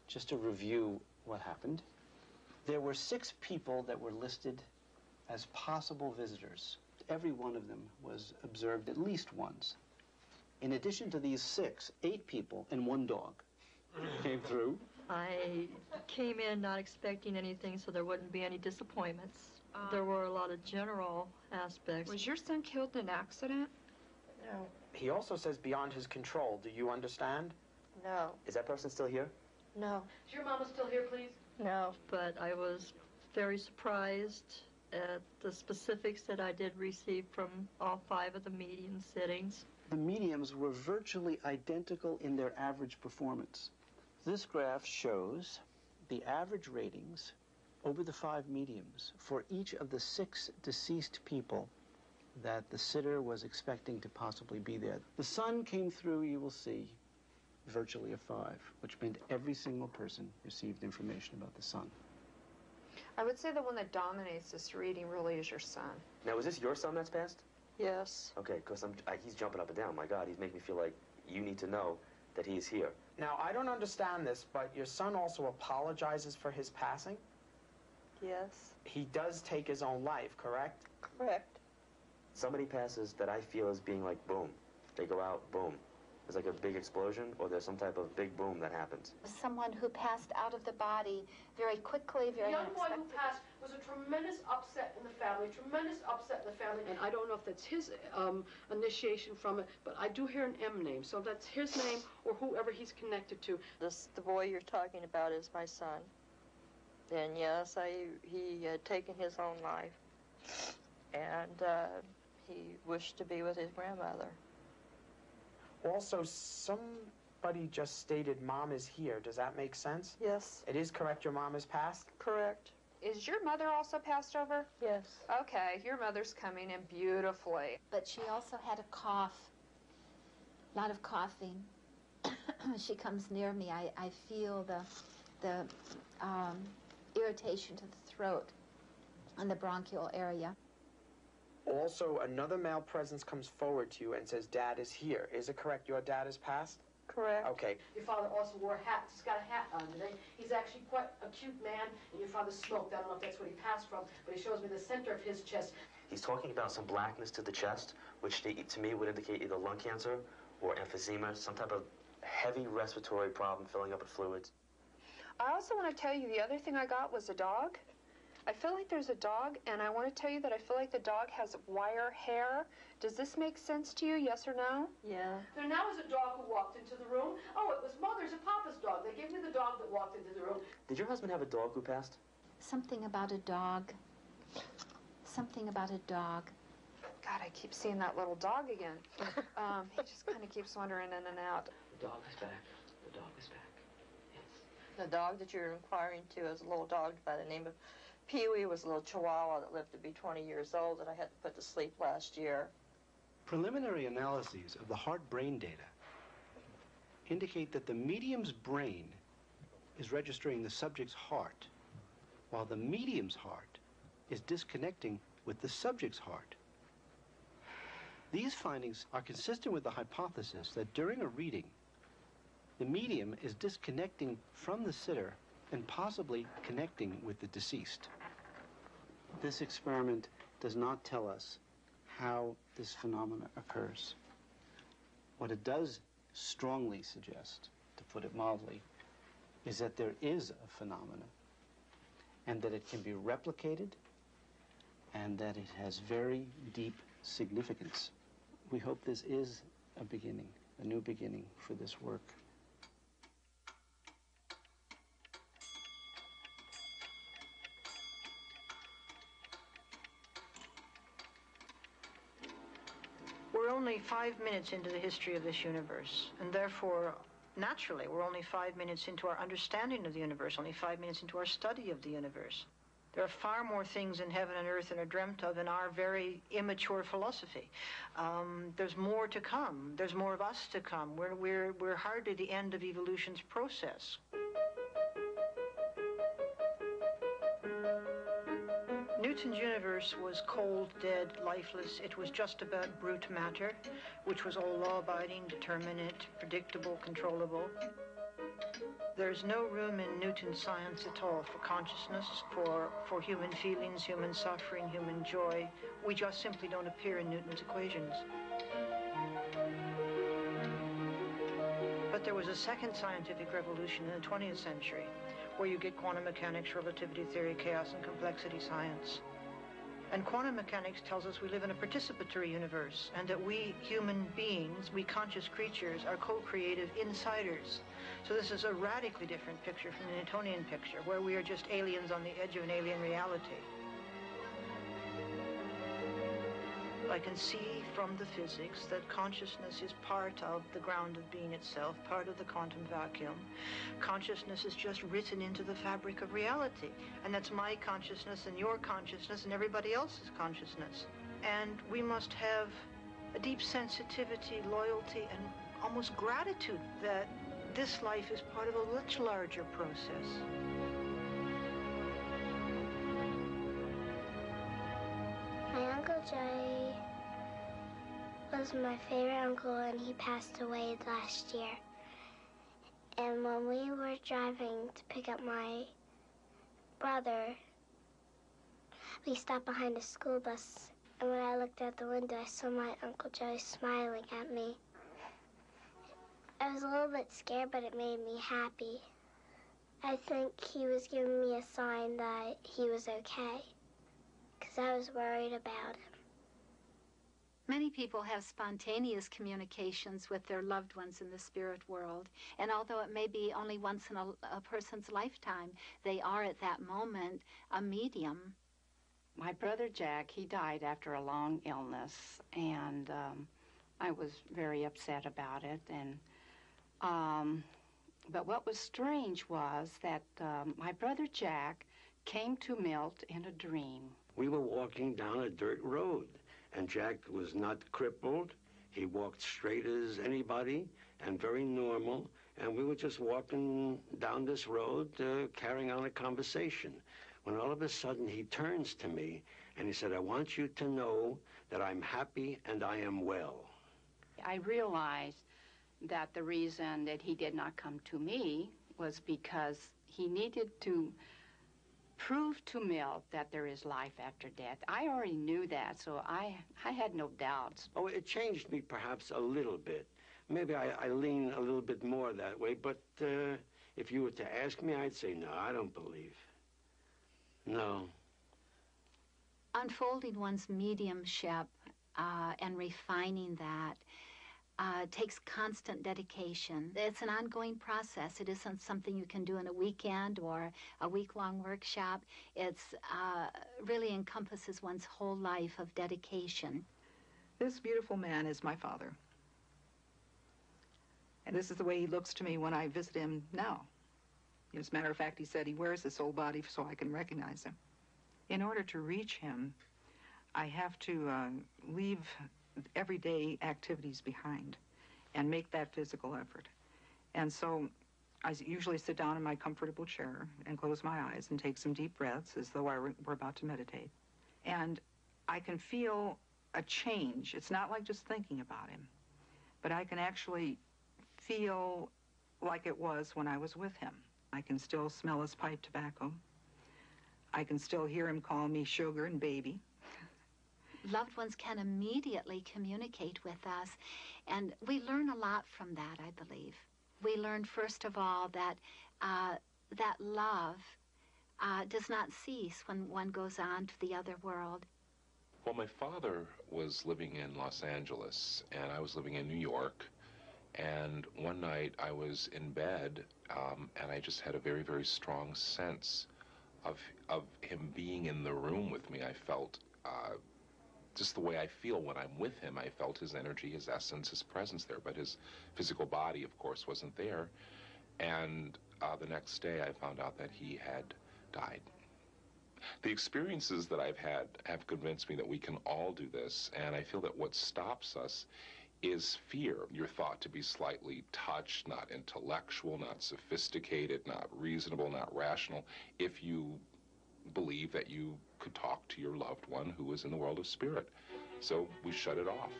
Just to review what happened, there were 6 people that were listed as possible visitors. Every one of them was observed at least once. In addition to these 6, 8 people and 1 dog came through. I came in not expecting anything, so there wouldn't be any disappointments. There were a lot of general aspects. Was your son killed in an accident? No. He also says beyond his control. Do you understand? No. Is that person still here? No. Is your mama still here, please? No. But I was very surprised at the specifics that I did receive from all 5 of the medium sittings. The mediums were virtually identical in their average performance. This graph shows the average ratings over the 5 mediums for each of the 6 deceased people that the sitter was expecting to possibly be there. The son came through, you will see, virtually a 5, which meant every single person received information about the son. I would say the one that dominates this reading really is your son. Now, is this your son that's passed? Yes. Okay, because he's jumping up and down. My God, he's making me feel like you need to know that he's here. Now, I don't understand this, but your son also apologizes for his passing? Yes. He does take his own life, correct? Correct. Somebody passes that I feel as being like boom. They go out, boom. There's like a big explosion, or there's some type of big boom that happens. Someone who passed out of the body very quickly, very The young boy who unexpectedly. passed was a tremendous upset in the family, And I don't know if that's his initiation from it, but I do hear an M name, so that's his name or whoever he's connected to. The boy you're talking about is my son. And yes, he had taken his own life. And he wished to be with his grandmother. Also, somebody just stated mom is here. Does that make sense? Yes. It is correct your mom is passed? Correct. Is your mother also passed over? Yes. Okay, your mother's coming in beautifully. But she also had a cough, a lot of coughing. She comes near me, I feel the irritation to the throat and the bronchial area. Also, another male presence comes forward to you and says, Dad is here. Is it correct your dad is passed? Correct. Okay. Your father also wore a hat. He's got a hat on today. He's actually quite a cute man, and your father smoked. I don't know if that's where he passed from, but he shows me the center of his chest. He's talking about some blackness to the chest, which to me would indicate either lung cancer or emphysema, some type of heavy respiratory problem filling up with fluids. I also want to tell you the other thing I got was a dog. I feel like there's a dog, and I want to tell you that I feel like the dog has wire hair. Does this make sense to you, yes or no? Yeah. There now is a dog who walked into the room. Oh, it was Mother's and Papa's dog. They gave me the dog that walked into the room. Did your husband have a dog who passed? Something about a dog. Something about a dog. God, I keep seeing that little dog again. He just kind of keeps wandering in and out. The dog is back. The dog is back. Yes. The dog that you're inquiring to is a little dog by the name of Pee-wee. Was a little chihuahua that lived to be 20 years old that I had to put to sleep last year. Preliminary analyses of the heart-brain data indicate that the medium's brain is registering the subject's heart, while the medium's heart is disconnecting with the subject's heart. These findings are consistent with the hypothesis that during a reading, the medium is disconnecting from the sitter and possibly connecting with the deceased. This experiment does not tell us how this phenomena occurs. What it does strongly suggest, to put it mildly, is that there is a phenomenon and that it can be replicated and that it has very deep significance. We hope this is a beginning, a new beginning for this work. We're only 5 minutes into the history of this universe, and therefore, naturally, we're only 5 minutes into our understanding of the universe, only 5 minutes into our study of the universe. There are far more things in heaven and earth than are dreamt of in our very immature philosophy. There's more to come. There's more of us to come. We're hardly the end of evolution's process. Newton's universe was cold, dead, lifeless. It was just about brute matter, which was all law-abiding, determinate, predictable, controllable. There's no room in Newton's science at all for consciousness, for human feelings, human suffering, human joy. We just simply don't appear in Newton's equations. But there was a second scientific revolution in the 20th century, where you get quantum mechanics, relativity theory, chaos and complexity science. And quantum mechanics tells us we live in a participatory universe, and that we human beings, we conscious creatures, are co-creative insiders. So this is a radically different picture from the Newtonian picture, where we are just aliens on the edge of an alien reality. I can see from the physics that consciousness is part of the ground of being itself, part of the quantum vacuum. Consciousness is just written into the fabric of reality. And that's my consciousness and your consciousness and everybody else's consciousness. And we must have a deep sensitivity, loyalty, and almost gratitude that this life is part of a much larger process. My Uncle Joey was my favorite uncle, and he passed away last year. And when we were driving to pick up my brother, we stopped behind a school bus. And when I looked out the window, I saw my Uncle Joey smiling at me. I was a little bit scared, but it made me happy. I think he was giving me a sign that he was okay, because I was worried about him. Many people have spontaneous communications with their loved ones in the spirit world. And although it may be only once in a person's lifetime, they are at that moment a medium. My brother Jack, he died after a long illness, and I was very upset about it. But what was strange was that my brother Jack came to Milt in a dream. We were walking down a dirt road, and Jack was not crippled. He walked straight as anybody and very normal. And we were just walking down this road, carrying on a conversation, when all of a sudden he turns to me and he said, "I want you to know that I'm happy and I am well." I realized that the reason that he did not come to me was because he needed to prove to Milt that there is life after death. I already knew that, so I had no doubts. Oh, it changed me perhaps a little bit. Maybe I lean a little bit more that way, but if you were to ask me, I'd say, no, I don't believe. No. Unfolding one's mediumship and refining that takes constant dedication. It's an ongoing process. It isn't something you can do in a weekend or a week-long workshop. It's really encompasses one's whole life of dedication. This beautiful man is my father. And this is the way he looks to me when I visit him now. As a matter of fact, he said he wears this old body so I can recognize him. In order to reach him, I have to leave everyday activities behind and make that physical effort. And so I usually sit down in my comfortable chair and close my eyes and take some deep breaths as though I were about to meditate. And I can feel a change. It's not like just thinking about him, but I can actually feel like it was when I was with him. I can still smell his pipe tobacco. I can still hear him call me sugar and baby. Loved ones can immediately communicate with us, and we learn a lot from that, I believe. We learn, first of all, that that love does not cease when one goes on to the other world. Well, my father was living in Los Angeles, and I was living in New York, and one night I was in bed, and I just had a very, very strong sense of him being in the room with me. I felt just the way I feel when I'm with him. I felt his energy, his essence, his presence there, but his physical body, of course, wasn't there. And the next day I found out that he had died. The experiences that I've had have convinced me that we can all do this, and I feel that what stops us is fear. You're thought to be slightly touched, not intellectual, not sophisticated, not reasonable, not rational, if you believe that you could talk to your loved one who is in the world of spirit. So we shut it off.